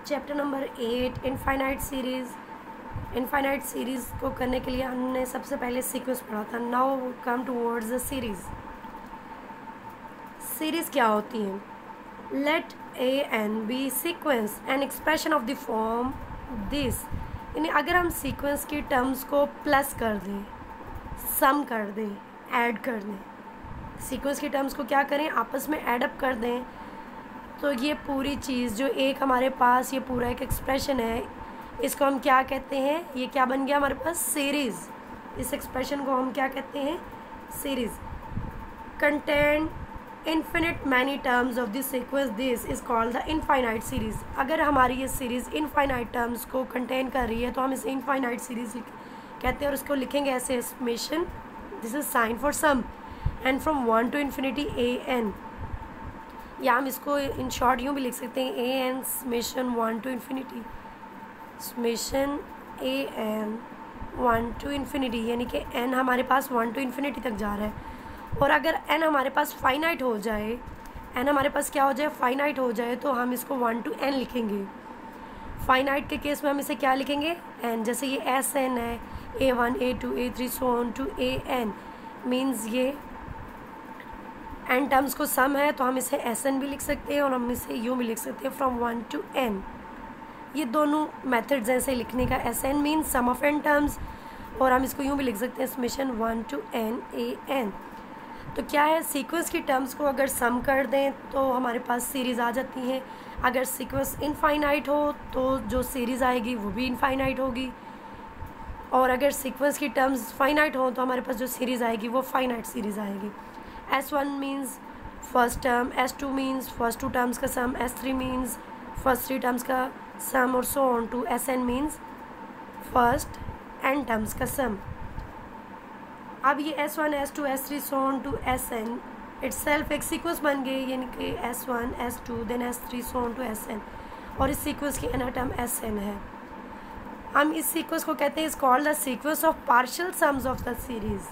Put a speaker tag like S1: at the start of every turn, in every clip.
S1: Chapter number 8 infinite series. Infinite series को करने के लिए हमने सबसे पहले सीक्वेंस पढ़ा था। Now come towards the series. Series क्या होती है? Let a n be sequence an expression of the form this. यानी अगर हम सीक्वेंस की टर्म्स को प्लस कर दें, सम कर दें, ऐड कर दें, सीक्वेंस की टर्म्स को क्या करें, आपस में ऐडअप कर दें, तो ये पूरी चीज़ जो एक हमारे पास ये पूरा एक एक्सप्रेशन है, इसको हम क्या कहते हैं? ये क्या बन गया हमारे पास? सीरीज़। इस एक्सप्रेशन को हम क्या कहते हैं? Series. Contain infinite many terms of this sequence, this is called the infinite series. अगर हमारी ये सीरीज़ इनफाइनाइट टर्म्स को कंटेन कर रही है तो हम इसे इनफाइनाइट सीरीज़ कहते हैं, और इसको लिखेंगे ऐसे summation, this is sign for sum, and from 1 to infinity a n, या हम इसको इन शॉर्ट यूँ भी लिख सकते हैं, a n summation 1 to infinity, summation a n 1 to infinity, यानी कि एन हमारे पास 1 to infinity तक जा रहा है। और अगर एन हमारे पास फाइनाइट हो जाए, एन हमारे पास क्या हो जाए? फाइनाइट हो जाए, तो हम इसको 1 to n लिखेंगे। फाइनाइट के केस में हम इसे क्या लिखेंगे? एन। जैसे ये एस एन है, A1 A2 A3 so on to AN, means ये एन टर्म्स को सम है, तो हम इसे SN भी लिख सकते हैं और हम इसे यूँ भी लिख सकते हैं, फ्रॉम 1 to n। ये दोनों मेथड्स हैं इसे लिखने का। SN means sum of n terms, और हम इसको यूँ भी लिख सकते हैं, समेशन 1 to n AN। तो क्या है, सीक्वेंस की टर्म्स को अगर सम कर दें तो हमारे पास सीरीज़ आ जाती है। अगर सीक्वेंस इनफाइनाइट हो तो जो सीरीज़ आएगी वो भी इनफाइनाइट होगी, और अगर सीक्वेंस की टर्म्स फाइनाइट हो तो हमारे पास जो सीरीज़ आएगी वो फाइनाइट सीरीज़ आएगी। S1 means first term, S2 means first 2 terms का सम, S3 मीन्स फर्स्ट 3 टर्म्स का सम, और so on to SN means first n terms का सम। अब ये S1 S2 S3 so on to SN itself एक sequence बन गई, यानी कि S1 S2 then S3 so on to SN, और इस सीक्वेंस की अनदर टर्म SN है। हम इस सीक्वेंस को कहते हैं, is called the sequence of partial sums of the series.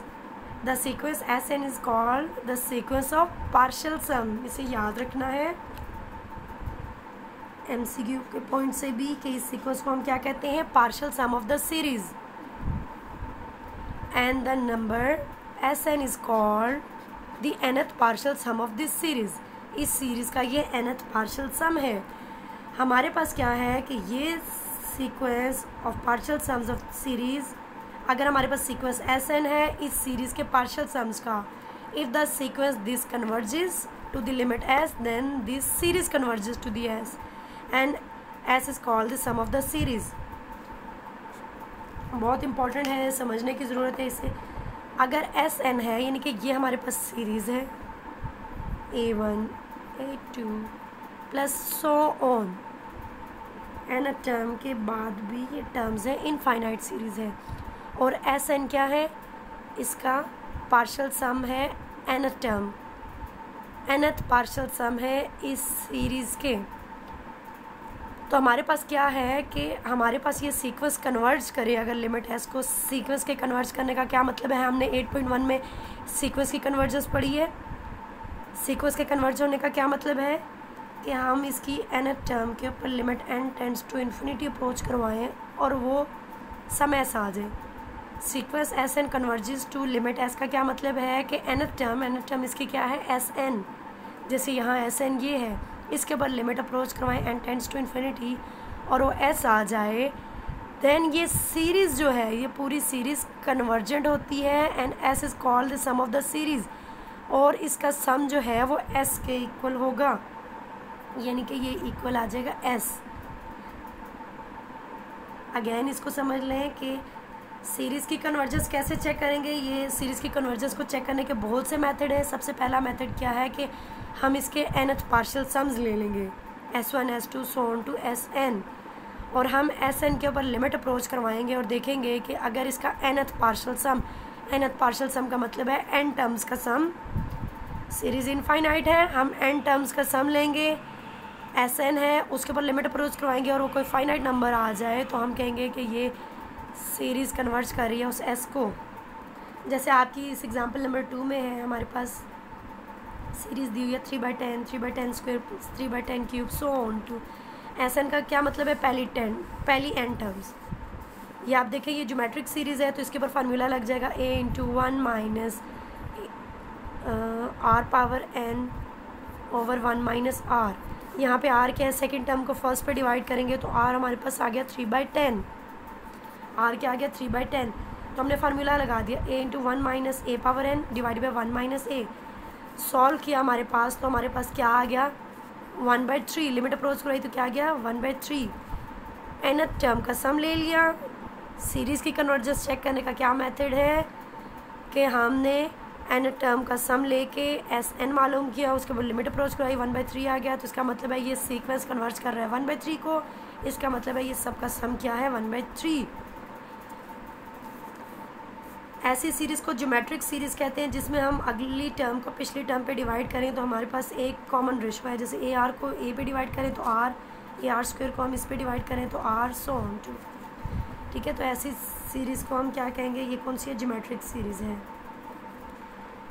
S1: The sequence SN is called the sequence of partial sum. इसे याद रखना है MCQ के पॉइंट से भी, कि इस सीक्वेंस को हम क्या कहते हैं? Partial sum of the series. And the number SN is called the nth partial sum of this series. इस सीरीज का ये nth पार्शियल सम है। हमारे पास क्या है कि ये sequence of partial sums of series, अगर हमारे पास सीक्वेंस SN है इस सीरीज़ के पार्शियल सम्स का, if the sequence this converges to the limit S, then this series converges to the S, and S is called the sum of the series. बहुत important है, समझने की ज़रूरत है इसे। अगर SN है, यानी कि ये हमारे पास सीरीज़ है, A1 A2 plus so on, n term के बाद भी ये टर्म्स हैं, इनफाइनाइट सीरीज़ है। और SN क्या है? इसका पार्शियल सम है एन टर्म, nth पार्शियल सम है इस सीरीज़ के। तो हमारे पास क्या है कि हमारे पास ये सीक्वेंस कन्वर्ज करे, अगर लिमिट S को सीक्वेंस के कन्वर्ज करने का क्या मतलब है? हमने 8.1 में सीक्वेंस की कन्वर्जेंस पढ़ी है। सीक्वेंस के कन्वर्ज होने का क्या मतलब है कि हम इसकी nth टर्म के ऊपर limit n tends to infinity approach करवाएं और वो सम S आ जाए। Sequence SN converges to limit S का क्या मतलब है कि nth टर्म इसकी क्या है? SN। जैसे यहाँ SN ये है, इसके ऊपर लिमिट अप्रोच करवाएं n टेंड्स टू इन्फिनिटी और वो S आ जाए, देन ये सीरीज़ जो है, ये पूरी सीरीज़ कन्वर्जेंट होती है, and S is called the sum of the series, और इसका सम जो है वो S के इक्वल होगा, यानी कि ये इक्वल आ जाएगा S। अगेन इसको समझ लें कि सीरीज़ की कन्वर्जेंस कैसे चेक करेंगे। ये सीरीज़ की कन्वर्जेंस को चेक करने के बहुत से मेथड हैं। सबसे पहला मेथड क्या है कि हम इसके nth पार्शियल सम्स ले लेंगे, S1 S2 so on to SN, और हम SN के ऊपर लिमिट अप्रोच करवाएंगे और देखेंगे कि अगर इसका nth पार्शियल सम का मतलब है n टर्म्स का सम, सीरीज़ इनफाइनाइट है, हम n टर्म्स का सम लेंगे, SN है, उसके ऊपर लिमिट अप्रोच करवाएंगे और वो कोई फाइनाइट नंबर आ जाए तो हम कहेंगे कि ये सीरीज़ कन्वर्ज कर रही है उस S को। जैसे आपकी इस एग्जांपल नंबर 2 में है, हमारे पास सीरीज़ दी हुई है 3/10 3/10 square 3/10 cube so on to S N का क्या मतलब है, पहली एन टर्म्स। ये आप देखें ये ज्योमेट्रिक सीरीज़ है तो इसके ऊपर फार्मूला लग जाएगा a into 1 minus r power n over 1 minus r. यहाँ पे r क्या है, सेकेंड टर्म को फर्स्ट पे डिवाइड करेंगे तो r हमारे पास आ गया 3/10। r क्या आ गया 3/10, तो हमने फार्मूला लगा दिया a into 1 minus A power n divide by 1 minus A. Solve किया हमारे पास तो हमारे पास क्या आ गया 1/3। लिमिट अप्रोच कराई तो क्या आ गया 1/3। एन टर्म का सम ले लिया। सीरीज़ की कन्वर्जेंस चेक करने का क्या मेथड है कि हमने एन टर्म का सम लेके एस एन मालूम किया, उसके बाद लिमिट अप्रोच कराई 1/3 आ गया। तो इसका मतलब है ये सीक्वेंस कन्वर्ज कर रहा है 1/3 को, इसका मतलब है ये सब का सम क्या है 1/3। ऐसी सीरीज़ को ज्योमेट्रिक सीरीज़ कहते हैं जिसमें हम अगली टर्म को पिछली टर्म पे डिवाइड करें तो हमारे पास एक कॉमन रेशो है। जैसे ए आर को ए पे डिवाइड करें तो आर, ए आर स्क्वायर को हम इस पे डिवाइड करें तो आर, सो ऑन टू। ठीक है, तो ऐसी सीरीज़ को हम क्या कहेंगे, ये कौन सी है, ज्योमेट्रिक सीरीज़ है।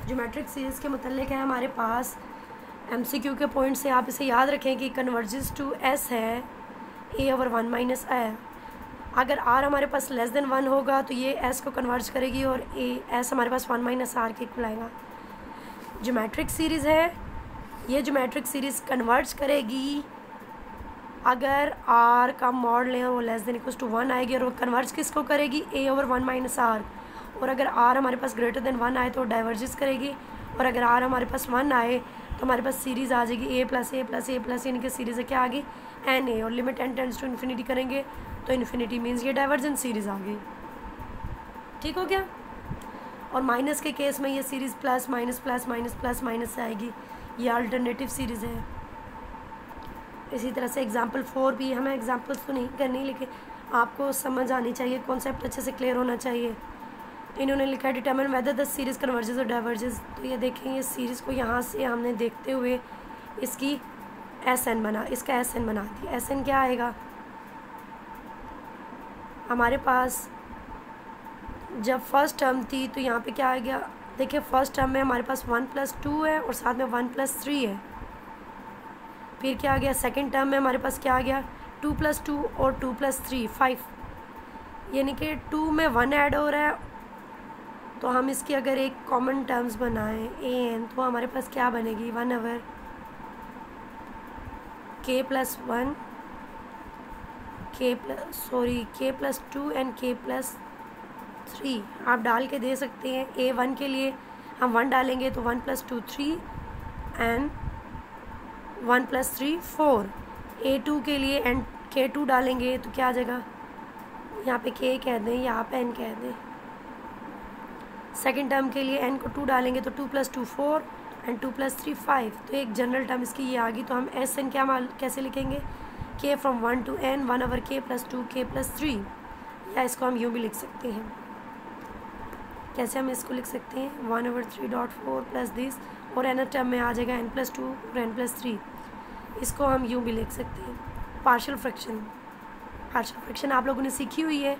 S1: ज्योमेट्रिक सीरीज़ के मतलब है हमारे पास MCQ के पॉइंट से आप इसे याद रखें कि कन्वर्जेस टू S है a ओवर 1 माइनस a। अगर r हमारे पास लेस देन 1 होगा तो ये s को कन्वर्ज करेगी और s हमारे पास 1 माइनस r के इक्वल आएगा। ज्योमेट्रिक सीरीज़ है, ये ज्योमेट्रिक सीरीज़ कन्वर्ज करेगी अगर r का मॉड लें वो लेस देन इक्वल टू 1 आएगी, और वो कन्वर्ज किसको करेगी a ओवर 1 माइनस r। और अगर r हमारे पास ग्रेटर देन 1 आए तो डाइवर्जेस करेगी, और अगर r हमारे पास 1 आए तो हमारे पास सीरीज़ आ जाएगी a plus a plus a plus, यानी कि सीरीज़ क्या आ गई एन ए, और limit n tends to infinity करेंगे तो इन्फिनिटी मीन्स ये डाइवर्जेंट सीरीज़ आ गई। ठीक हो गया। और माइनस के केस में ये series plus minus plus minus plus minus से आएगी, ये अल्टरनेटिव सीरीज़ है। इसी तरह से एग्जाम्पल 4 भी, हमें एग्जाम्पल्स तो नहीं करनी लेकिन आपको समझ आनी चाहिए, कॉन्सेप्ट अच्छे से क्लियर होना चाहिए। इन्होंने लिखा है determine whether the series converges और डाइवर्जेस। तो ये देखें ये सीरीज़ को यहाँ से हमने देखते हुए इसकी SN बना, इसका SN बना दिया। SN क्या आएगा हमारे पास, जब फर्स्ट टर्म थी तो यहाँ पे क्या आ गया, देखिए फर्स्ट टर्म में हमारे पास 1 + 2 है और साथ में 1 + 3 है। फिर क्या आ गया सेकंड टर्म में हमारे पास क्या आ गया 2 + 2 और 2 + 3 5, यानी कि 2 में 1 ऐड हो रहा है। तो हम इसकी अगर एक कॉमन टर्म्स बनाएं an तो हमारे पास क्या बनेगी 1 over k + 1 k + 2 and k + 3 आप डाल के दे सकते हैं। a1 के लिए हम 1 डालेंगे तो 1 + 2 3 एंड 1 + 3 4। a2 के लिए एंड k2 डालेंगे तो क्या आ जाएगा, यहाँ पे k कह दें, यहाँ पे n कह दें। सेकेंड टर्म के लिए n को 2 डालेंगे तो 2 + 2 4 एंड 2 + 3 5। तो एक जनरल टर्म इसकी ये आ गई। तो हम SN क्या कैसे लिखेंगे, k from 1 to n 1 over k + 2 k + 3, या इसको हम यूँ भी लिख सकते हैं। कैसे हम इसको लिख सकते हैं 1 ओवर 3.4 प्लस दिस, और n टर्म में आ जाएगा n + 2 और n + 3। इसको हम यूँ भी लिख सकते हैं पार्शियल फ्रैक्शन। पार्शियल फ्रैक्शन आप लोगों ने सीखी हुई है,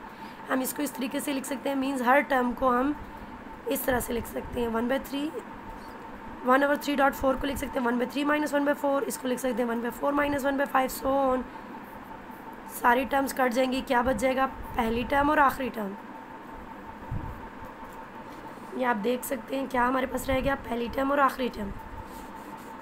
S1: हम इसको इस तरीके से लिख सकते हैं। मीन्स हर टर्म को हम इस तरह से लिख सकते हैं 1/3 1 ओवर 3.4 को लिख सकते हैं 1/3 - 1/4, इसको लिख सकते हैं 1/4 - 1/5, सो ऑन। सारी टर्म्स कट जाएंगी, क्या बच जाएगा पहली टर्म और आखिरी टर्म। ये आप देख सकते हैं क्या हमारे पास रह गया पहली टर्म और आखिरी टर्म,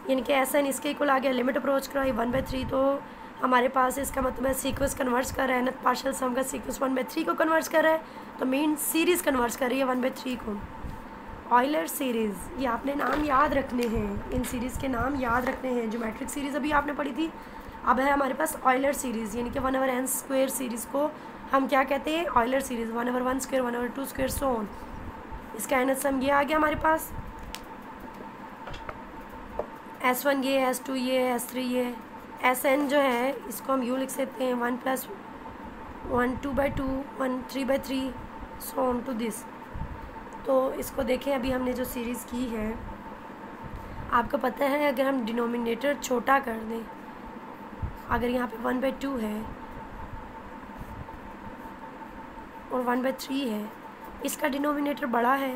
S1: यानी कि SN इसके इक्वल आ गया। लिमिट अप्रोच कराई 1/3 तो हमारे पास इसका मतलब है सीक्वेंस कन्वर्ज कर रहा है ना, पार्शियल सम का सीक्वेंस 1/3 को कन्वर्ज कर रहा है, तो मेन सीरीज़ कन्वर्ज कर रही है 1/3 को। ऑयलर सीरीज़, ये आपने नाम याद रखने हैं, इन सीरीज़ के नाम याद रखने हैं। ज्योमेट्रिक सीरीज़ अभी आपने पढ़ी थी, अब है हमारे पास ऑयलर सीरीज़, यानी कि 1 ओवर n स्क्वायर सीरीज़ को हम क्या कहते हैं Euler series. 1 over 1 square 1 over 2 square so on. इसका n सम ये आ गया हमारे पास, S1 ये, S2 ये, S3 ये। SN जो है इसको हम यूँ लिख सकते हैं 1 + 1 2/2 1 3/3 सो ऑन टू दिस। तो इसको देखें अभी हमने जो सीरीज़ की है, आपको पता है अगर हम डिनोमिनेटर छोटा कर दें, अगर यहाँ पे 1/2 है और 1/3 है, इसका डिनोमिनेटर बड़ा है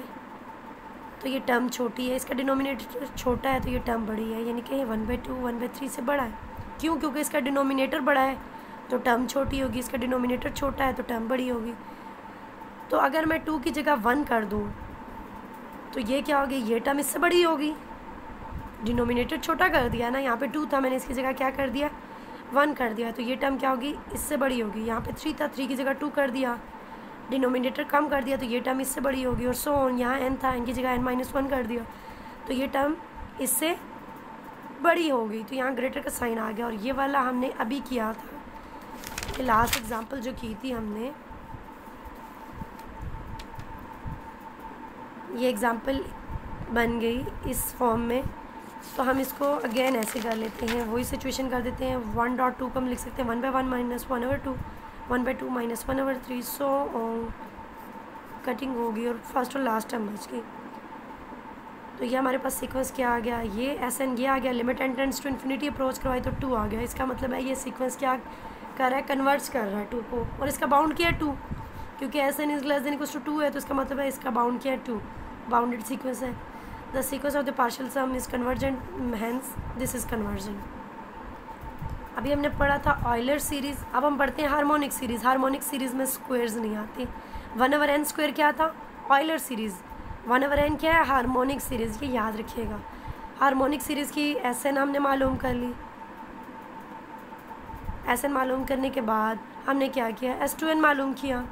S1: तो ये टर्म छोटी है, इसका डिनोमिनेटर छोटा है तो ये टर्म बड़ी है, यानी कि 1/2 1/3 से बड़ा है। क्यों? क्योंकि इसका डिनोमिनेटर बड़ा है तो टर्म छोटी होगी, इसका डिनोमिनेटर छोटा है तो टर्म बड़ी होगी। तो अगर मैं 2 की जगह 1 कर दूँ तो ये क्या होगी, ये टर्म इससे बड़ी होगी, डिनोमिनेटर छोटा कर दिया ना, यहाँ पे 2 था मैंने इसकी जगह क्या कर दिया 1 कर दिया, तो ये टर्म क्या होगी, इससे बड़ी होगी। यहाँ पे 3 था, 3 की जगह 2 कर दिया, डिनोमिनेटर कम कर दिया तो ये टर्म इससे बड़ी होगी, और सो ऑन। यहाँ n था, n की जगह n-1 कर दिया तो ये टर्म इससे बड़ी होगी, तो यहाँ ग्रेटर का साइन आ गया। और ये वाला हमने अभी किया था, ये लास्ट एग्जांपल जो की थी हमने, ये एग्जांपल बन गई इस फॉर्म में। तो हम इसको अगेन ऐसे कर लेते हैं, वही सिचुएशन कर देते हैं। 1.2 को हम लिख सकते हैं 1/1 माइनस 1/2, 1/2 माइनस 1/3, सो कटिंग होगी और फर्स्ट और लास्ट टर्म बच गई। तो ये हमारे पास सीक्वेंस क्या आ गया, ये एस एन ये आ गया, limit n tends to infinity approach करवाई तो 2 आ गया। इसका मतलब है ये सीक्वेंस क्या कर रहा है, कन्वर्ट्स कर रहा है 2 को, और इसका बाउंड क्या है 2, क्योंकि S N is less than equals to 2 है, तो इसका मतलब है इसका बाउंड क्या है 2, बाउंडेड सीक्वेंस है। The sequence of the partial some is convergent, hence this is convergent. अभी हमने पढ़ा था ऑयलर सीरीज़, अब हम पढ़ते हैं हार्मोनिक सीरीज़। हार्मोनिक सीरीज़ में स्क्वायर्स नहीं आते। 1/n² क्या था, ऑयलर सीरीज़। 1/n क्या है, हार्मोनिक सीरीज़, ये याद रखिएगा। हार्मोनिक सीरीज़ की SN हमने मालूम कर ली। SN मालूम करने के बाद हमने क्या किया, S2n मालूम किया।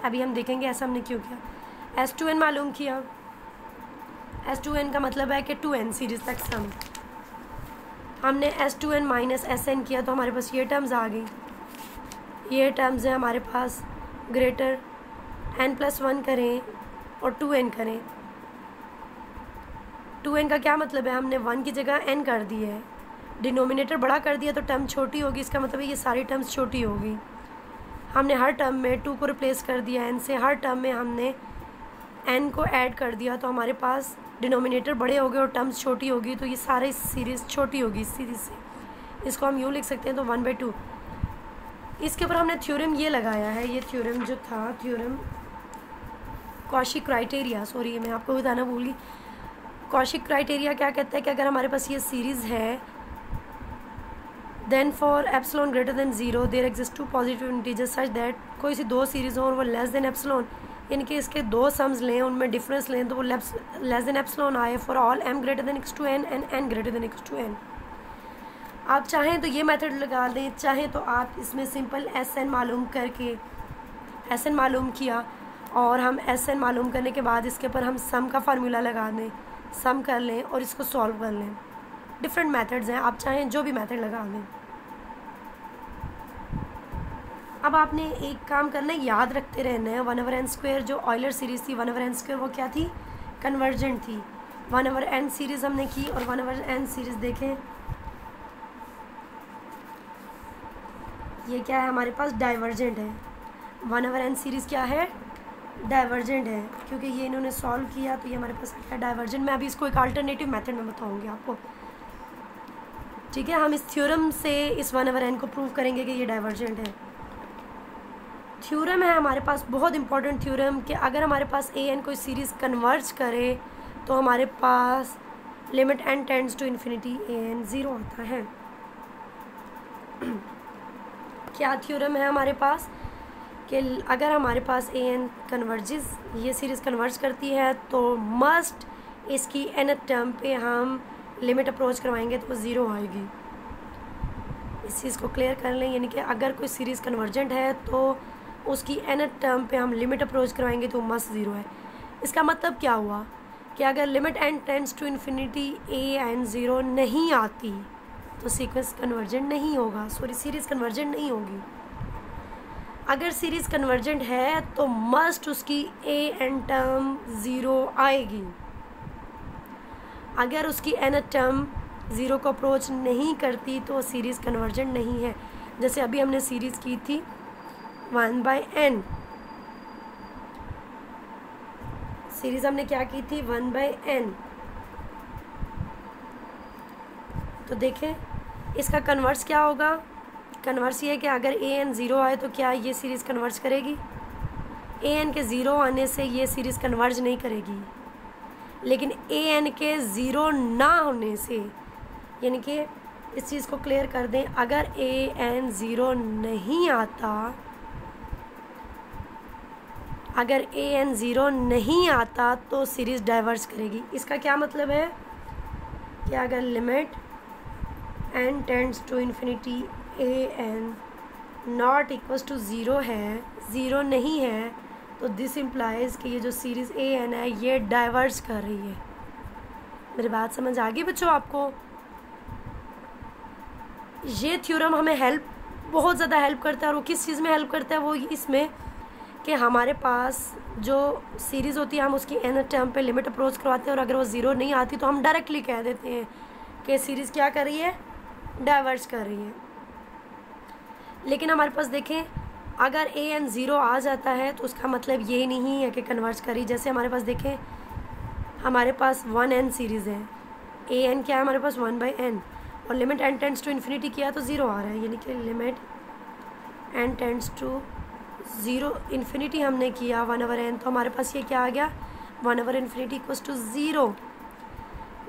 S1: अभी हम देखेंगे ऐसा हमने क्यों किया। S2n मालूम किया, S2n का मतलब है कि 2n सीरीज़ तक सम। हमने S2n माइनस SN किया तो हमारे पास ये टर्म्स आ गई। ये टर्म्स है हमारे पास, ग्रेटर n+1 करें और 2n करें। 2n का क्या मतलब है, हमने 1 की जगह n कर दी है, डिनोमिनेटर बड़ा कर दिया तो टर्म छोटी होगी, इसका मतलब है ये सारी टर्म्स छोटी होगी। हमने हर टर्म में 2 को रिप्लेस कर दिया n से, हर टर्म में हमने n को ऐड कर दिया तो हमारे पास डिनोमिनेटर बड़े हो गए और टर्म्स छोटी होगी, तो ये सारी सीरीज़ छोटी होगी इस सीरीज़ से। इसको हम यूँ लिख सकते हैं, तो 1/2। इसके ऊपर हमने थ्योरम ये लगाया है, ये थ्योरम जो था, थ्योरम कॉशी क्राइटेरिया, सॉरी मैं आपको बताना भूल गई। कॉशी क्राइटेरिया क्या कहता है कि अगर हमारे पास ये सीरीज़ है, then for epsilon greater than 0 there exist 2 positive integers such that, कोई सी 2 सीरीज़ हो और वो लेस देन एप्सिलॉन, यानी कि इसके 2 सम्स लें, उनमें डिफरेंस लें तो वो लेस देन एप्सिलॉन आए for all m greater than equals to n and n greater than equals to n। आप चाहें तो ये मेथड लगा दें, चाहें तो आप इसमें सिंपल SN मालूम करके SN मालूम किया और हम SN मालूम करने के बाद इसके ऊपर हम सम का फार्मूला लगा दें, सम कर लें और इसको सॉल्व कर लें। डिफरेंट मेथड्स हैं, आप चाहें जो भी मेथड लगा दें। अब आपने एक काम करना है, याद रखते रहना है। 1/n² जो ऑयलर सीरीज़ थी, 1/n² वो क्या थी, कन्वर्जेंट थी। 1/n सीरीज़ हमने की और 1/n सीरीज़ देखें, ये क्या है हमारे पास, डाइवर्जेंट है। 1/n सीरीज़ क्या है, डाइवर्जेंट है, क्योंकि ये इन्होंने सॉल्व किया तो ये हमारे पास क्या है, डाइवर्जेंट। मैं अभी इसको एक अल्टरनेटिव मेथड में बताऊंगी आपको, ठीक है। हम इस थ्योरम से इस 1/n को प्रूव करेंगे कि ये डाइवर्जेंट है। थ्योरम है हमारे पास बहुत इंपॉर्टेंट थ्योरम कि अगर हमारे पास an कोई सीरीज़ कन्वर्ज करे तो हमारे पास limit n tends to infinity an 0 आता है। क्या थ्योरम है हमारे पास कि अगर हमारे पास an कन्वर्जेस, ये सीरीज़ कन्वर्ज करती है तो मस्ट इसकी nth टर्म पे हम लिमिट अप्रोच करवाएंगे तो वो 0 आएगी। इस चीज़ को क्लियर कर लें, यानी कि अगर कोई सीरीज़ कन्वर्जेंट है तो उसकी nth टर्म पे हम लिमिट अप्रोच करवाएंगे तो मस्ट 0 है। इसका मतलब क्या हुआ कि अगर limit n tends to infinity an 0 नहीं आती तो सीक्वेंस कन्वर्जेंट नहीं होगा, सॉरी सीरीज़ कन्वर्जेंट नहीं होगी। अगर सीरीज़ कन्वर्जेंट है तो मस्ट उसकी an टर्म 0 आएगी। अगर उसकी nth टर्म 0 को अप्रोच नहीं करती तो सीरीज़ कन्वर्जेंट नहीं है। जैसे अभी हमने सीरीज़ की थी 1/n, सीरीज़ हमने क्या की थी 1/n, तो देखें इसका कन्वर्स क्या होगा। कन्वर्स ये है कि अगर an 0 आए तो क्या ये सीरीज़ कन्वर्ज करेगी, an के 0 आने से ये सीरीज़ कन्वर्ज नहीं करेगी, लेकिन an के 0 ना होने से, यानी कि इस चीज़ को क्लियर कर दें। अगर an 0 नहीं आता, अगर an 0 नहीं आता तो सीरीज़ डाइवर्ज करेगी। इसका क्या मतलब है कि अगर limit n tends to infinity an not equals to 0 है, 0 नहीं है, तो दिस इम्प्लाइज कि ये जो सीरीज़ an है ये डाइवर्ज कर रही है। मेरी बात समझ आ गई बच्चों आपको? ये थ्योरम हमें बहुत ज़्यादा हेल्प करता है। और वो किस चीज़ में हेल्प करता है? वो इसमें कि हमारे पास जो सीरीज़ होती है हम उसकी nth टर्म पे लिमिट अप्रोच करवाते हैं, और अगर वो 0 नहीं आती तो हम डायरेक्टली कह देते हैं कि सीरीज़ क्या कर रही है, डाइवर्ज कर रही है। लेकिन हमारे पास देखें, अगर an 0 आ जाता है तो उसका मतलब ये नहीं है कि कन्वर्ज करी। जैसे हमारे पास देखें, हमारे पास 1n सीरीज़ है, an क्या है हमारे पास 1/n, और limit n tends to infinity किया तो 0 आ रहा है, यानी कि limit n tends to 0 infinity हमने किया 1/n, तो हमारे पास ये क्या आ गया, 1/infinity इक्वल्स टू 0।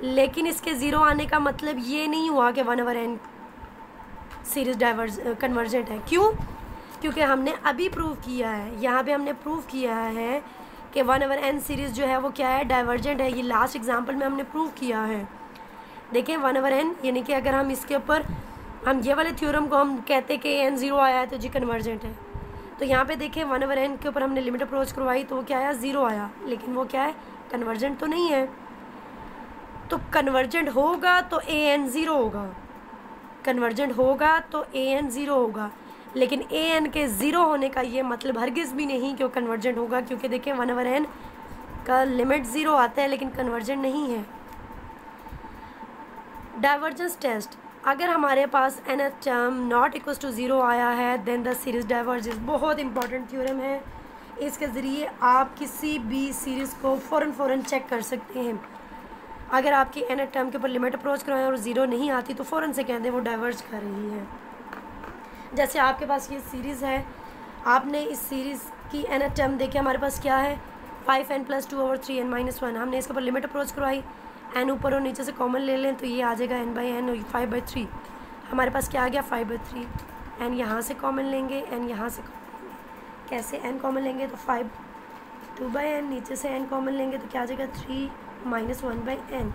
S1: लेकिन इसके 0 आने का मतलब ये नहीं हुआ कि 1/n सीरीज कन्वर्जेंट है। क्यों? क्योंकि हमने अभी प्रूव किया है, यहाँ पे हमने प्रूव किया है कि 1/n सीरीज़ जो है वो क्या है, डाइवर्जेंट है। ये लास्ट एग्जांपल में हमने प्रूव किया है। देखें 1/n, यानी कि अगर हम इसके ऊपर हम ये वाले थ्योरम को हम कहते कि n 0 आया है तो जी कन्वर्जेंट है, तो यहाँ पे देखें 1/n के ऊपर हमने लिमिट अप्रोच करवाई तो वो क्या आया, 0 आया, लेकिन वो क्या है, कन्वर्जेंट तो नहीं है। तो कन्वर्जेंट होगा तो an 0 होगा, कन्वर्जेंट होगा तो an 0 होगा, लेकिन an के 0 होने का ये मतलब हरगिज़ भी नहीं कि वो कन्वर्जेंट होगा, क्योंकि देखें 1/n का लिमिट 0 आता है लेकिन कन्वर्जेंट नहीं है। डाइवर्जेंस टेस्ट, अगर हमारे पास nth term not equals to 0 आया है देन द सीरीज़ डाइवर्जेस। बहुत इंपॉर्टेंट थ्योरम है, इसके ज़रिए आप किसी भी सीरीज़ को फ़ौरन चेक कर सकते हैं। अगर आपकी nth टर्म के ऊपर लिमिट अप्रोच करवाएं और 0 नहीं आती तो फ़ौरन से कह दें वो डाइवर्ज कर रही है। जैसे आपके पास ये सीरीज़ है, आपने इस सीरीज़ की nth टर्म देखे, हमारे पास क्या है, 5n + 2/3n - 1। हमने इसके ऊपर लिमिट अप्रोच करवाई, n ऊपर और नीचे से कॉमन ले लें तो ये आ जाएगा n/n और 5/3। हमारे पास क्या आ गया, 5/3। n यहाँ से कॉमन लेंगे, n यहाँ से कॉमन लेंगे। कैसे n कॉमन लेंगे तो 5 2/n, नीचे से n कॉमन लेंगे तो क्या आ जाएगा 3 - 1/n।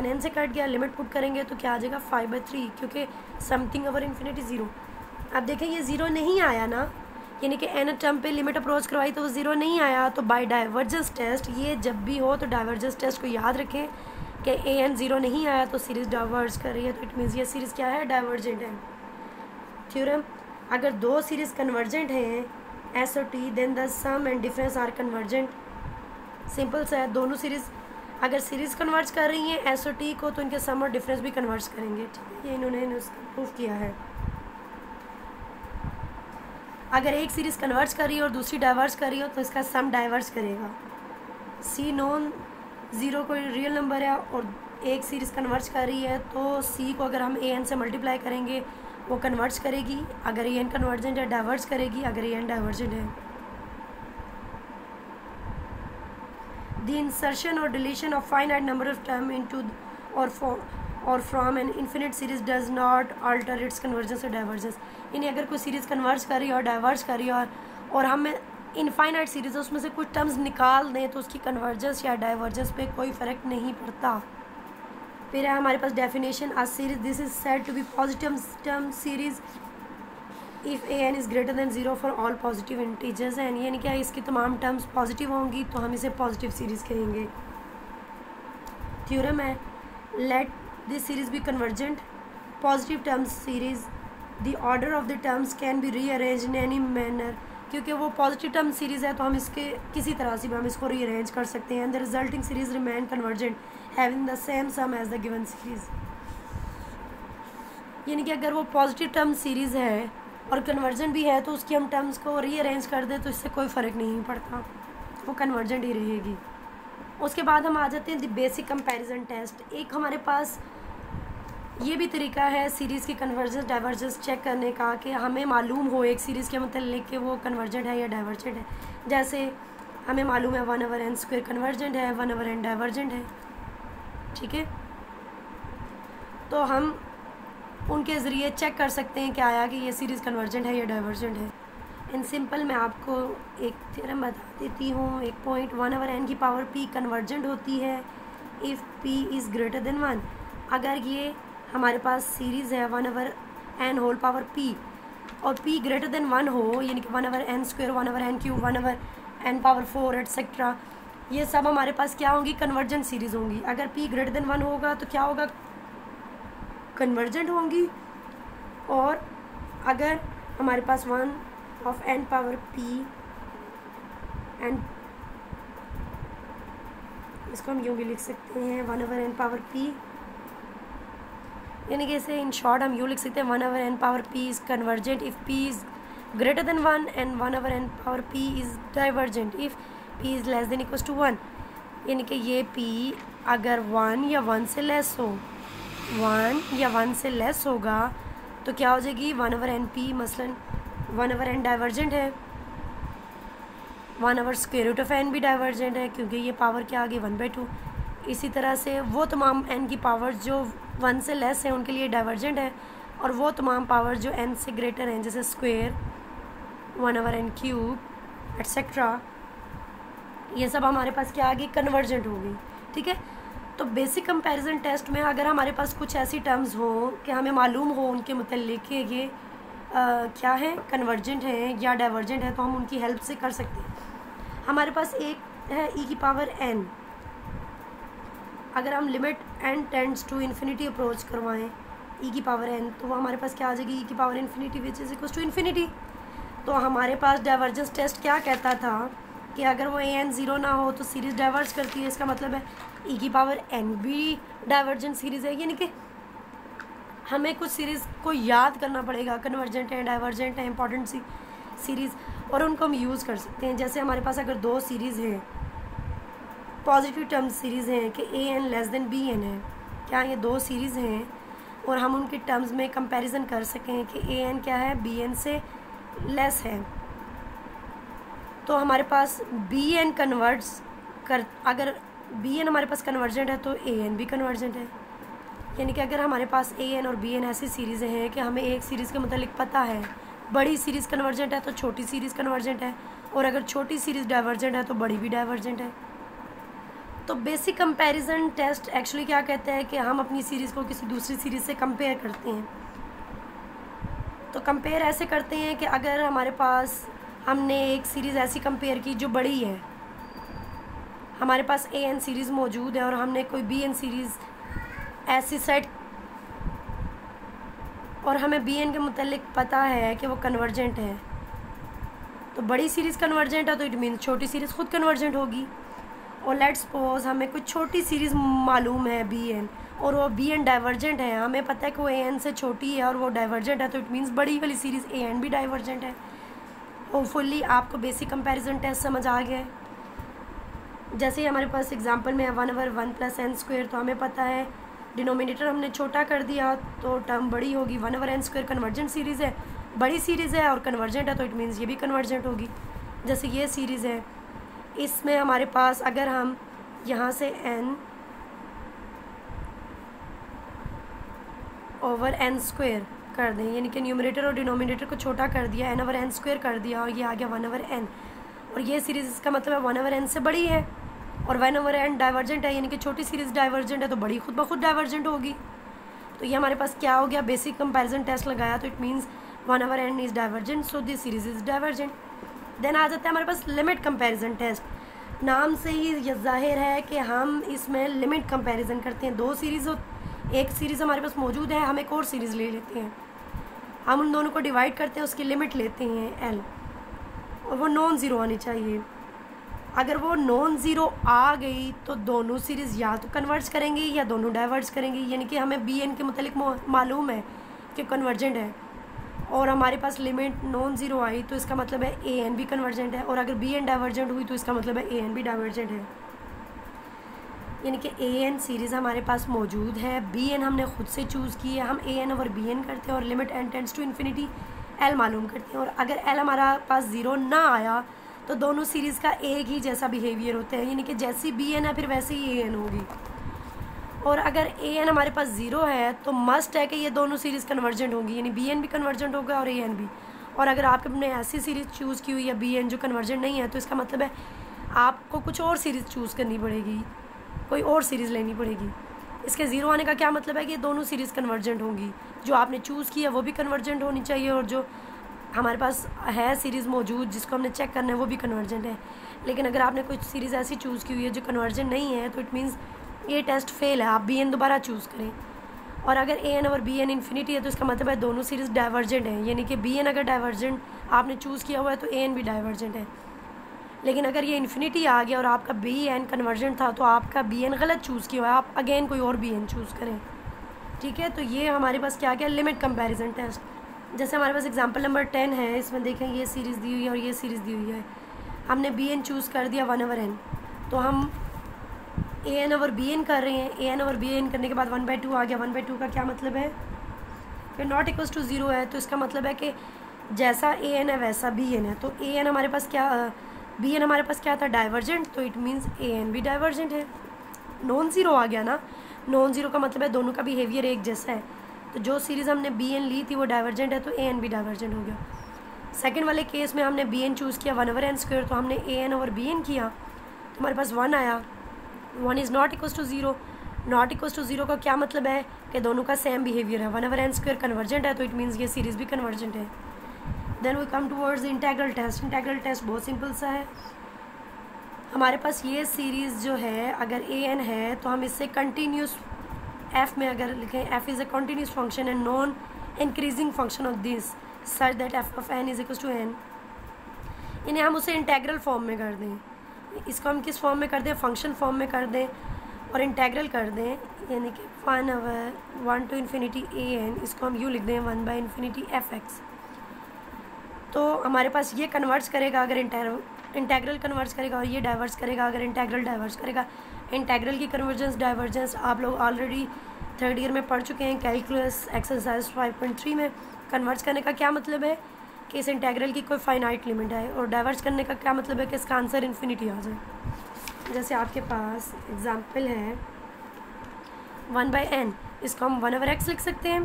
S1: n से कट गया, लिमिट पुट करेंगे तो क्या आ जाएगा 5/3, क्योंकि समथिंग ओवर इन्फिनिटी 0। अब देखें ये 0 नहीं आया ना, यानी कि n टर्म पे लिमिट अप्रोच करवाई तो वो 0 नहीं आया। तो बाय डाइवर्जेंस टेस्ट, ये जब भी हो तो डाइवर्जेंस टेस्ट को याद रखें कि an 0 नहीं आया तो सीरीज़ डाइवर्ज कर रही है, तो इट मीन्स ये सीरीज़ क्या है, डाइवर्जेंट है। थ्योरम, अगर दो सीरीज़ कन्वर्जेंट हैं S और T then the sum and difference are convergent. Simple सा है, दोनों सीरीज़ अगर सीरीज़ कन्वर्ज कर रही हैं S और T को तो इनके सम और डिफरेंस भी कन्वर्ज करेंगे। ठीक है, ये इन्होंने प्रूव किया है। अगर एक सीरीज़ कन्वर्ज कर रही है और दूसरी डाइवर्ज कर रही हो तो इसका सम डाइवर्ज करेगा। C नॉन 0 कोई रियल नंबर है और एक सीरीज़ कन्वर्ज कर रही है तो C को अगर हम an से मल्टीप्लाई करेंगे वो कन्वर्ज करेगी, अगर an कन्वर्जेंट है डाइवर्ज करेगी, अगर an डाइवर्जेंट है। द इंसर्शन और deletion of finite number of term into और from an infinite series does not alter its convergence और डाइवर्जेंस। यानी अगर कोई सीरीज़ कन्वर्ज कर रही है और डाइवर्ज कर रही है और हम इनफाइनाइट सीरीज़ है उसमें से कुछ टर्म्स निकाल दें तो उसकी कन्वर्जेंस या डाइवर्जेंस पे कोई फ़र्क नहीं पड़ता। फिर है हमारे पास definition, a series this is said to be positive term series if an is greater than 0 for all positive integers and, यानी क्या इसकी तमाम टर्म्स पॉजिटिव होंगी तो हम इसे पॉजिटिव सीरीज़ कहेंगे। थ्योरम है, let this series be convergent positive terms series the order of the terms can be rearrange in any manner. क्योंकि वो पॉजिटिव टर्म सीरीज़ है तो हम इसके किसी तरह से भी हम इसको रीअरेंज कर सकते हैं। The resulting series remain convergent having the same sum as the given series. यानी कि अगर वो पॉजिटिव टर्म सीरीज़ है और कन्वर्जेंट भी है तो उसकी हम टर्म्स को रीअरेंज कर दें तो इससे कोई फ़र्क नहीं पड़ता, वो कन्वर्जेंट ही रहेगी। उसके बाद हम आ जाते हैं द बेसिक कंपैरिजन टेस्ट। एक हमारे पास ये भी तरीका है सीरीज़ की कन्वर्जेंस डाइवर्जेंस चेक करने का कि हमें मालूम हो एक सीरीज़ के मतलब कि वो कन्वर्जेंट है या डाइवर्जेंट है। जैसे हमें मालूम है 1/n² कन्वर्जेंट है, 1/n डाइवर्जेंट है। ठीक है, तो हम उनके ज़रिए चेक कर सकते हैं कि आया कि ये सीरीज़ कन्वर्जेंट है या डाइवर्जेंट है। इन सिंपल मैं आपको एक थ्योरम बता देती हूँ। एक पॉइंट 1/n की पावर p कन्वर्जेंट होती है if p is greater than 1। अगर ये हमारे पास सीरीज़ है 1/n होल पावर p और p ग्रेटर देन 1 हो, यानी कि 1/n square, 1/n cube, 1/n power 4 etcetera, ये सब हमारे पास क्या होंगी? कन्वर्जेंट सीरीज़ होंगी। अगर p ग्रेटर देन 1 होगा तो क्या होगा? कन्वर्जेंट होंगी। और अगर हमारे पास 1/n पावर p एंड इसको हम यूँ भी लिख सकते हैं 1/n पावर p, यानी कि इसे इन शॉर्ट हम यूँ लिख सकते हैं 1/n power p is convergent if p is greater than 1 and 1/n power p is divergent if p is less than equals to 1। यानी कि ये p अगर 1 या 1 से लेस हो, 1 या 1 से लेस होगा तो क्या हो जाएगी? 1/n p मसलन 1/n डाइवर्जेंट है, 1/√n भी डाइवर्जेंट है क्योंकि ये पावर क्या आ गई? 1/2। इसी तरह से वो तमाम n की पावर जो 1 से लेस है उनके लिए डाइवर्जेंट है, और वो तमाम पावर जो n से ग्रेटर हैं जैसे स्क्वेयर, 1/n क्यूब एटसेट्रा, ये सब हमारे पास क्या आ गई? कन्वर्जेंट हो गई। ठीक है। तो बेसिक कंपैरिजन टेस्ट में अगर हमारे पास कुछ ऐसी टर्म्स हो कि हमें मालूम हो उनके मुतल्लिक कि ये क्या है? कन्वर्जेंट है या डाइवर्जेंट है, तो हम उनकी हेल्प से कर सकते हैं। हमारे पास एक है e की पावर n। अगर हम limit n tends to infinity approach करवाएं e की पावर n, तो वो हमारे पास क्या आ जाएगी? e की power infinity which is equals to infinity. तो हमारे पास डाइवर्जेंस टेस्ट क्या कहता था कि अगर वो an 0 ना हो तो सीरीज़ डाइवर्ज करती है। इसका मतलब है e की पावर n भी डाइवर्जेंट सीरीज़ है, यानी कि हमें कुछ सीरीज़ को याद करना पड़ेगा, कन्वर्जेंट है, डाइवर्जेंट है, इंपॉर्टेंट सी सीरीज़, और उनको हम यूज़ कर सकते हैं। जैसे हमारे पास अगर दो सीरीज़ हैं, पॉजिटिव टर्म सीरीज़ हैं कि an लेस देन bn है, क्या ये दो सीरीज़ हैं और हम उनके टर्म्स में कंपैरिजन कर सकें कि an क्या है? bn से लेस है, तो हमारे पास bn कन्वर्ट्स कर, अगर bn हमारे पास कन्वर्जेंट है तो an भी कन्वर्जेंट है। यानी कि अगर हमारे पास an और bn ऐसी सीरीज़ें हैं कि हमें एक सीरीज़ के मुतालिक पता है, बड़ी सीरीज़ कन्वर्जेंट है तो छोटी सीरीज़ कन्वर्जेंट है, और अगर छोटी सीरीज़ डाइवर्जेंट है तो बड़ी भी डाइवर्जेंट है। तो बेसिक कंपैरिजन टेस्ट एक्चुअली क्या कहता है कि हम अपनी सीरीज़ को किसी दूसरी सीरीज़ से कंपेयर करते हैं। तो कंपेयर ऐसे करते हैं कि अगर हमारे पास हमने एक सीरीज़ ऐसी कंपेयर की जो बड़ी है, हमारे पास an सीरीज़ मौजूद है और हमने कोई bn सीरीज़ ऐसी सेट और हमें bn के मुतालिक पता है कि वो कन्वर्जेंट है, तो बड़ी सीरीज़ कन्वर्जेंट है तो इट मीन्स छोटी सीरीज़ खुद कन्वर्जेंट होगी। और लेट्स सपोज हमें कुछ छोटी सीरीज़ मालूम है bn और वो bn डाइवर्जेंट है, हमें पता है कि वो an से छोटी है और वो डाइवर्जेंट है, तो इट मीन्स बड़ी वाली सीरीज़ an भी डाइवर्जेंट है। होपफुली आपको बेसिक कंपैरिजन टेस्ट समझ आ गया है। जैसे ही हमारे पास एग्जांपल में है 1/1 + n स्क्वायर, तो हमें पता है डिनोमिनेटर हमने छोटा कर दिया तो टर्म बड़ी होगी। 1/n स्क्वायर कन्वर्जेंट सीरीज़ है, बड़ी सीरीज़ है और कन्वर्जेंट है, तो इट मीन्स ये भी कन्वर्जेंट होगी। जैसे ये सीरीज़ है, इसमें हमारे पास अगर हम यहाँ से n ओवर n स्क्वायर कर दें, यानी कि न्यूमरेटर और डिनोमिनेटर को छोटा कर दिया, n/n स्क्वायर कर दिया और ये आ गया 1/n, और ये सीरीज़ इसका मतलब है 1/n से बड़ी है और 1/n डाइवर्जेंट है, यानी कि छोटी सीरीज़ डाइवर्जेंट है तो बड़ी खुद ब खुद डाइवर्जेंट होगी। तो ये हमारे पास क्या हो गया? बेसिक कंपैरिजन टेस्ट लगाया तो it means 1/n is divergent, so this series is divergent. Then आ जाता है हमारे पास लिमिट कंपैरिजन टेस्ट। नाम से ही ये जाहिर है कि हम इसमें लिमिट कंपैरिजन करते हैं। दो सीरीज़, एक सीरीज़ हमारे पास मौजूद है, हम एक और सीरीज़ ले लेते हैं, हम उन दोनों को डिवाइड करते हैं, उसकी लिमिट लेते हैं l, और वो नॉन ज़ीरो आनी चाहिए। अगर वो नॉन ज़ीरो आ गई तो दोनों सीरीज़ या तो कन्वर्ज करेंगी या दोनों डाइवर्ज करेंगी, यानी कि हमें bn के मुतालिक मालूम है कि कन्वर्जेंट है और हमारे पास लिमिट नॉन ज़ीरो आई तो इसका मतलब है an भी कन्वर्जेंट है, और अगर bn डाइवर्जेंट हुई तो इसका मतलब है an भी डाइवर्जेंट है। यानी कि an सीरीज़ हमारे पास मौजूद है, bn हमने ख़ुद से चूज़ की है, हम an ओवर bn करते हैं और limit n tends to infinity l मालूम करते हैं। और अगर l हमारा पास ज़ीरो ना आया तो दोनों सीरीज़ का एक ही जैसा बिहेवियर होता है, यानी कि जैसी bn है फिर वैसे ही an होगी। और अगर ए एन हमारे पास 0 है तो मस्ट है कि ये दोनों सीरीज़ कन्वर्जेंट होंगी, यानी बी एन भी कन्वर्जेंट होगा और ए एन भी। और अगर आपने ऐसी सीरीज़ चूज़ की हुई है बी एन जो कन्वर्जेंट नहीं है, तो इसका मतलब है आपको कुछ और सीरीज़ चूज़ करनी पड़ेगी, कोई और सीरीज़ लेनी पड़ेगी। इसके 0 आने का क्या मतलब है कि ये दोनों सीरीज़ कन्वर्जेंट होंगी, जो आपने चूज़ किया वो भी कन्वर्जेंट होनी चाहिए और जो हमारे पास है सीरीज़ मौजूद जिसको हमने चेक करना है वो भी कन्वर्जेंट है। लेकिन अगर आपने कोई सीरीज़ ऐसी चूज़ की हुई है जो कन्वर्जेंट नहीं है तो इट मीन्स ये टेस्ट फेल है, आप बी एन दोबारा चूज़ करें। और अगर ए एन और बी एन इन्फिनिटी है तो इसका मतलब है दोनों सीरीज़ डाइवर्जेंट है, यानी कि बी एन अगर डाइवर्जेंट आपने चूज़ किया हुआ है तो ए एन भी डाइवर्जेंट है। लेकिन अगर ये इन्फिनिटी आ गया और आपका बी एन कन्वर्जेंट था तो आपका बी एन गलत चूज़ किया हुआ है, आप अगेन कोई और बी एन चूज़ करें। ठीक है, तो ये हमारे पास क्या क्या लिमिट कंपैरिजन टेस्ट। जैसे हमारे पास एग्जांपल नंबर 10 है, इसमें देखें ये सीरीज़ दी हुई है और ये सीरीज़ दी हुई है। हमने बी एन चूज़ कर दिया 1/n, तो हम ए एन ओवर बी एन कर रहे हैं। A n over b N करने के बाद 1/2 आ गया। 1/2 का क्या मतलब है कि नॉट इक्वल्स टू 0 है, तो इसका मतलब है कि जैसा ए एन है वैसा बी एन है। तो ए एन हमारे पास क्या, बी एन हमारे पास क्या था, डाइवर्जेंट, तो इट मीन्स ए एन भी डाइवर्जेंट है। नॉन ज़ीरो आ गया ना, नॉन ज़ीरो का मतलब है दोनों का बिहेवियर एक जैसा है, तो जो सीरीज़ हमने बी एन ली थी वो डाइवर्जेंट है, तो ए एन भी डाइवर्जेंट हो गया। सेकंड वाले केस में हमने बी एन चूज़ किया 1/n², तो हमने a n over b n किया तो हमारे पास 1 आया। 1 is not equals to 0। Not equals to 0 का क्या मतलब है कि दोनों का सेम बिहेवियर है। 1/n² कन्वर्जेंट है, तो इट मीन्स ये सीरीज़ भी कन्वर्जेंट है। Then we come towards integral test. Integral test बहुत सिंपल सा है। हमारे पास ये सीरीज़ जो है अगर ए एन है तो हम इससे कंटिन्यूस एफ में अगर लिखें f is a continuous function and non increasing function of this such that f of n is equals to n, इन्हें हम उसे इंटेग्रल फॉर्म में कर दें। इसको हम किस फॉर्म में कर दें, फंक्शन फॉर्म में कर दें और इंटेग्रल कर दें, यानी कि 1 to infinity ए एन, इसको हम यूँ लिख दें 1/infinity एफ एक्स। तो हमारे पास ये कन्वर्ट्स करेगा अगर इंटेग्रल कन्वर्ट्स करेगा और ये डाइवर्स करेगा अगर इंटेग्रल डाइवर्स करेगा। इंटेग्रल की कन्वर्जेंस डाइवर्जेंस आप लोग ऑलरेडी 3rd ईयर में पढ़ चुके हैं कैलकुलस एक्सरसाइज 5.3 में। कन्वर्ट्स करने का क्या मतलब है कि इस इंटेग्रल की कोई फाइनाइट लिमिट है, और डाइवर्स करने का क्या मतलब है कि इसका आंसर इन्फिनिटी आ जाए। जैसे आपके पास एग्जांपल है 1/n, इसको हम 1/x लिख सकते हैं।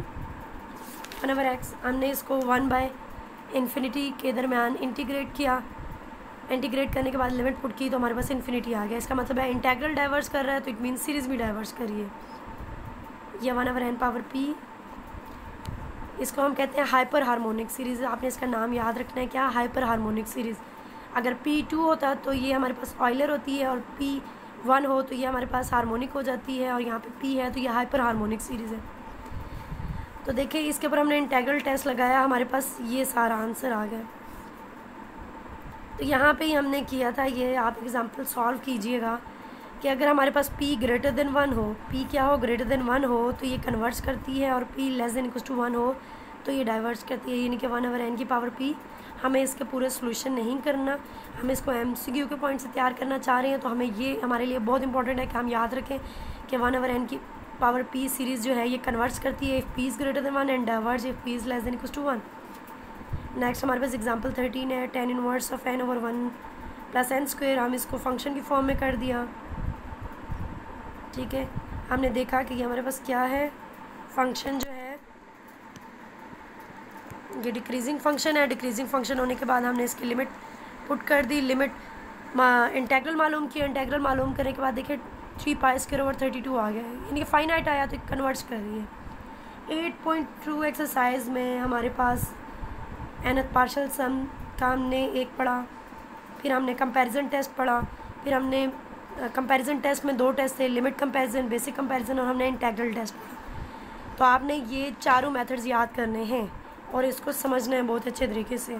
S1: 1/x हमने इसको 1/infinity के दरमियान इंटीग्रेट किया। इंटीग्रेट करने के बाद लिमिट पुट की तो हमारे पास इन्फिनिटी आ गया। इसका मतलब है इंटेग्रल डाइवर्स कर रहा है तो इट मीन्स सीरीज़ भी डाइवर्स करिए। ये 1/n पावर p, इसको हम कहते हैं हाइपर हार्मोनिक सीरीज़। आपने इसका नाम याद रखना है, क्या, हाइपर हार्मोनिक सीरीज़। अगर p2 होता तो ये हमारे पास ऑयलर होती है, और p1 हो तो ये हमारे पास हार्मोनिक हो जाती है, और यहाँ पे p है तो ये हाइपर हार्मोनिक सीरीज़ है। तो देखिए इसके ऊपर हमने इंटेग्रल टेस्ट लगाया, हमारे पास ये सारा आंसर आ गया। तो यहाँ पे ही हमने किया था ये, आप एग्जांपल सॉल्व कीजिएगा कि अगर हमारे पास p ग्रेटर देन 1 हो, p क्या हो, ग्रेटर देन 1 हो तो ये कन्वर्ट्स करती है, और p less than equals to 1 हो तो ये डाइवर्स करती है, यानी कि 1/n की पावर p। हमें इसके पूरे सोल्यूशन नहीं करना, हम इसको MCQ के पॉइंट से तैयार करना चाह रहे हैं, तो हमें ये हमारे लिए बहुत इंपॉर्टेंट है कि हम याद रखें कि 1/n की पावर p सीरीज़ जो है ये कन्वर्ट्स करती है if p is greater than 1 and diverse if p is less than equals to 1। Next हमारे पास एग्जांपल 13 है, tan inverse of n over 1 plus n²। हम इसको फंक्शन की फॉर्म में कर दिया। ठीक है, हमने देखा कि ये हमारे पास क्या है, फंक्शन जो है ये डिक्रीजिंग फंक्शन है। डिक्रीजिंग फंक्शन होने के बाद हमने इसकी लिमिट पुट कर दी, लिमिट इंटेग्रल मालूम किया। इंटेग्रल मालूम करने के बाद देखिए 3π² 32 आ गया है, यानी कि फाइनाइट आया तो कन्वर्ट्स कर रही है। 8.2 एक्सरसाइज में हमारे पास nth पार्शियल सम का हमने एक पढ़ा, फिर हमने कंपैरिजन टेस्ट पढ़ा, फिर हमने कंपैरिजन टेस्ट में 2 टेस्ट थे, लिमिट कंपैरिजन, बेसिक कंपैरिजन, और हमने इंटेग्रल टेस्ट पढ़ा। तो आपने ये चारों मेथड्स याद करने हैं और इसको समझना है बहुत अच्छे तरीके से।